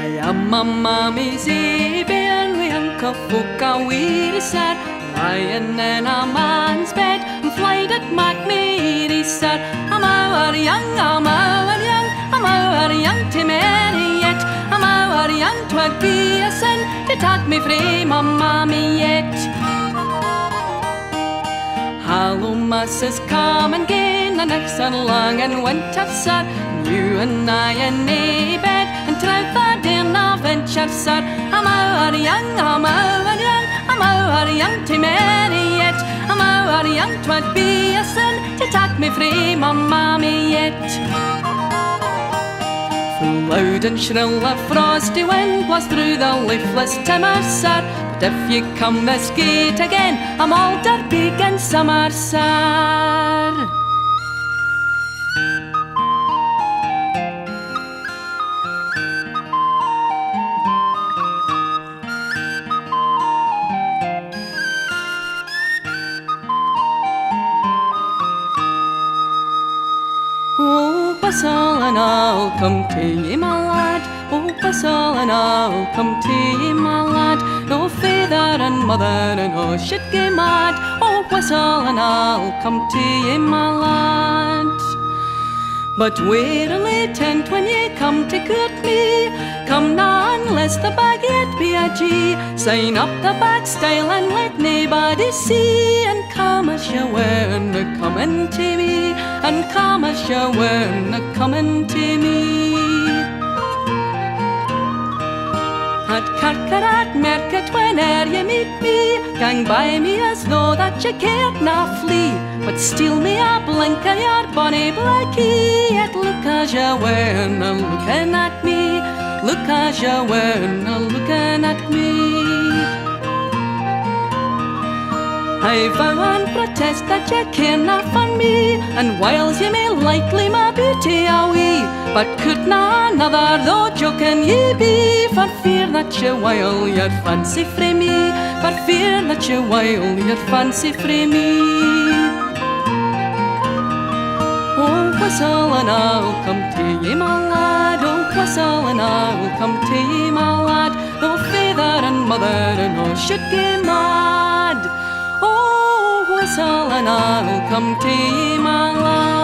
am a mommy's baby and we uncle folk a weary sad, lying in a man's bed and flight at Mac me he said, I'm our young, to marry yet, I'm our young, 'twould be a sin to take me frae my mommy yet. Hallo masses, come and gain the next and long and winter sir, you and I in a bed and Trevor in a venture sir, I'm our young, to marry yet, I'm our young, 'twould be a sin to take me frae my mommy yet. Full loud and shrill a frosty wind was through the leafless timber sir, but if you come this gate again, I'm all Derby and summer sir. Oh, whistle and I'll come to ye, my lad. Oh, whistle and I'll come to ye, my lad. No father and mother and oh, should get mad. Oh, whistle and I'll come to ye, my lad. But wearily tent when ye come to court me. Come now unless the baguette be a G. Sign up the bag style and let nobody see. And come as you were, coming to me. And come as you were, coming to me. At Carcarat Market whene'er you meet me, gang by me as though that you cared na flee. But steal me a blink of your bonny blackie. Yet look as you were, looking at me. Look as you were, looking at me. I vow and protest that you care not for me, and whiles you may likely my beauty away, but could na another though joking ye be, for fear that you wile your fancy frae me, for fear that you wile your fancy frae me. Oh, whistle and I'll come to ye, my lad. Oh, whistle and I'll come to ye, my lad. No father and mother and no should get mad. Oh, whistle and I'll come to ye, my lad.